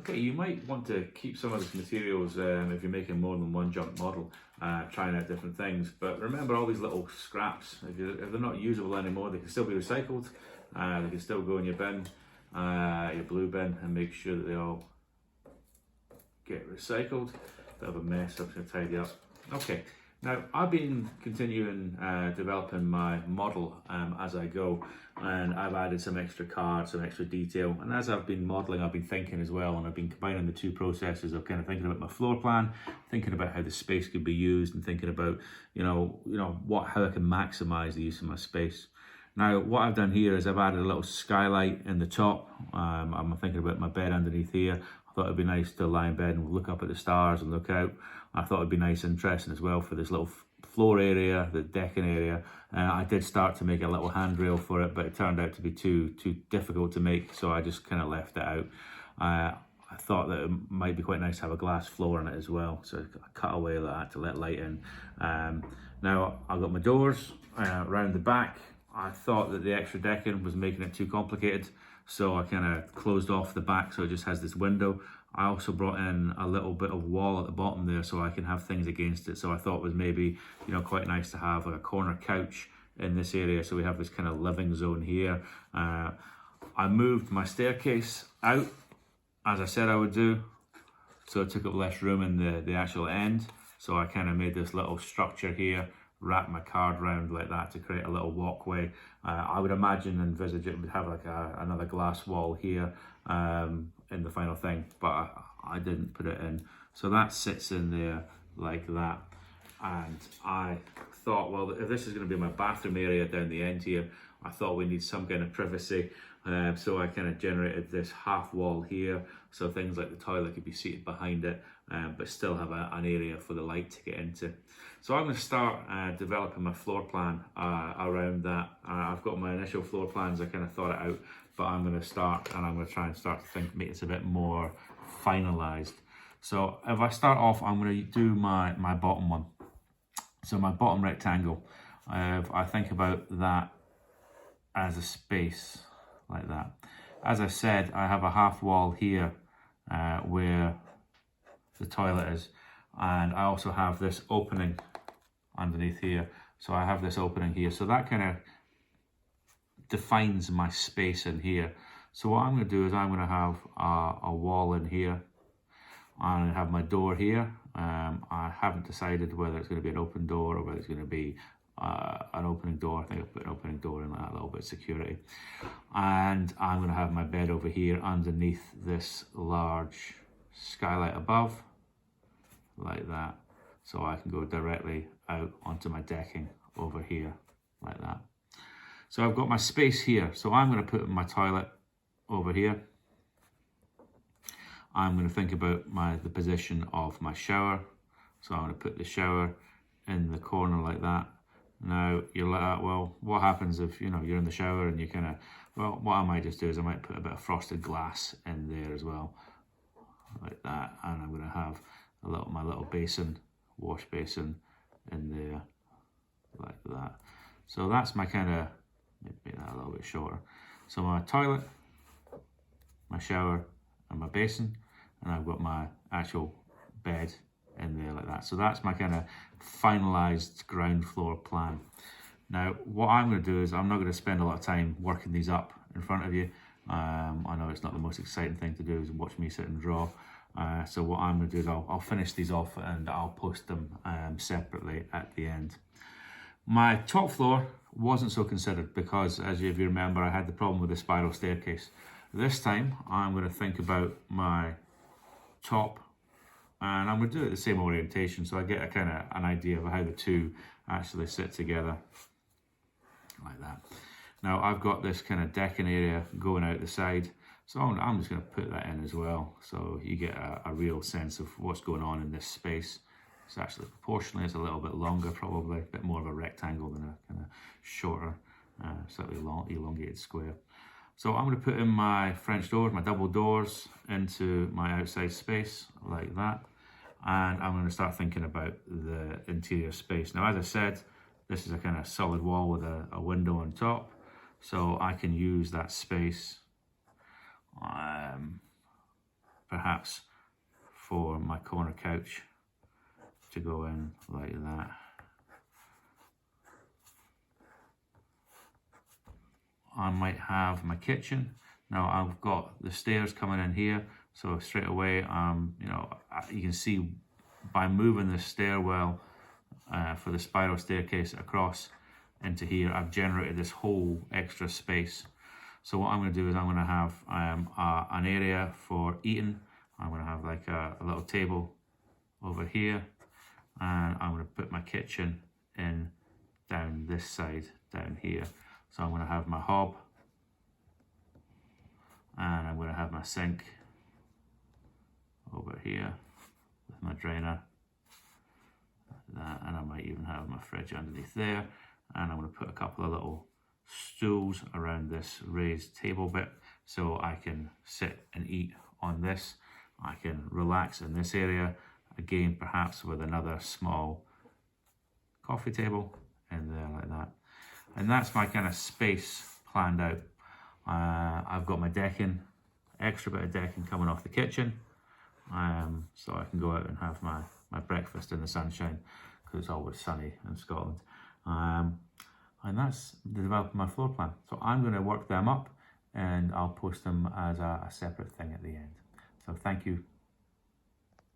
Okay, you might want to keep some of these materials if you're making more than one junk model, trying out different things. But remember all these little scraps, if they're not usable anymore, they can still be recycled. They can still go in your bin, your blue bin, and make sure that they all get recycled. Bit of a mess, I'm just going to tidy up. Okay, now I've been continuing developing my model as I go, and I've added some extra cards, some extra detail, and as I've been modeling I've been thinking as well, and I've been combining the two processes of kind of thinking about my floor plan, thinking about how the space could be used, and thinking about how I can maximize the use of my space. Now what I've done here is I've added a little skylight in the top. I'm thinking about my bed underneath here. I thought it'd be nice to lie in bed and look up at the stars and look out. I thought it'd be nice and interesting as well for this little floor area, the decking area. I did start to make a little handrail for it, but it turned out to be too difficult to make, so I just kind of left it out. I thought that it might be quite nice to have a glass floor in it as well, so I cut away that to let light in. Now I've got my doors around the back. I thought that the extra decking was making it too complicated, so I kind of closed off the back so it just has this window. I also brought in a little bit of wall at the bottom there so I can have things against it. So I thought it was maybe, quite nice to have like a corner couch in this area. So we have this kind of living zone here. I moved my staircase out, as I said I would do. So it took up less room in the actual end. So I kind of made this little structure here, wrap my card round like that to create a little walkway. I would imagine, envisage it would have like another glass wall here in the final thing, but I didn't put it in. So that sits in there like that. And I thought, well, if this is going to be my bathroom area down the end here, I thought we need some kind of privacy. So I kind of generated this half wall here, so things like the toilet could be seated behind it, but still have an area for the light to get into. So I'm going to start developing my floor plan around that. I've got my initial floor plans, I kind of thought it out, but I'm going to start and I'm going to try and start to think, make this a bit more finalized. So if I start off, I'm going to do my bottom one. So my bottom rectangle, I think about that as a space like that. As I said, I have a half wall here where the toilet is, and I also have this opening underneath here. So I have this opening here, so that kind of defines my space in here. So what I'm going to do is I'm going to have a wall in here, and I have my door here. I haven't decided whether it's going to be an open door or whether it's going to be an opening door. I think I'll put an opening door in that, a little bit of security. And I'm going to have my bed over here underneath this large skylight above, like that. So I can go directly out onto my decking over here, like that. So I've got my space here. So I'm going to put my toilet over here. I'm going to think about the position of my shower. So I'm going to put the shower in the corner like that. Now you're like, well, what happens if you're in the shower and you kind of, well, what I might just do is I might put a bit of frosted glass in there as well, like that. And I'm going to have my little basin, wash basin in there, like that. So that's my kind of, make that a little bit shorter. So my toilet, my shower, and my basin, and I've got my actual bed in there like that. So that's my kind of finalized ground floor plan. Now what I'm going to do is I'm not going to spend a lot of time working these up in front of you. I know it's not the most exciting thing to do is watch me sit and draw. So what I'm going to do is I'll finish these off and I'll post them separately at the end. My top floor wasn't so considered because, as if you remember, I had the problem with the spiral staircase. This time I'm going to think about my top, and I'm going to do it the same orientation so I get a kind of an idea of how the two actually sit together, like that. Now I've got this kind of decking area going out the side, so I'm just going to put that in as well, so you get a real sense of what's going on in this space. It's actually proportionally, it's a little bit longer, probably a bit more of a rectangle than a kind of shorter, slightly elongated square. So I'm going to put in my French doors, my double doors, into my outside space like that. And I'm going to start thinking about the interior space. Now, as I said, this is a kind of solid wall with a window on top. So I can use that space perhaps for my corner couch to go in like that. I might have my kitchen. Now I've got the stairs coming in here, so straight away, you know, you can see by moving the stairwell for the spiral staircase across into here, I've generated this whole extra space. So what I'm going to do is I'm going to have an area for eating. I'm going to have like a little table over here, and I'm going to put my kitchen in down this side down here. So I'm going to have my hob, and I'm going to have my sink over here with my drainer, and I might even have my fridge underneath there. And I'm going to put a couple of little stools around this raised table bit, so I can sit and eat on this. I can relax in this area, again perhaps with another small coffee table in there like that. And that's my kind of space planned out. I've got my decking, extra bit of decking coming off the kitchen, so I can go out and have my breakfast in the sunshine, because it's always sunny in Scotland. And that's the developing my floor plan. So I'm going to work them up, and I'll post them as a separate thing at the end. So thank you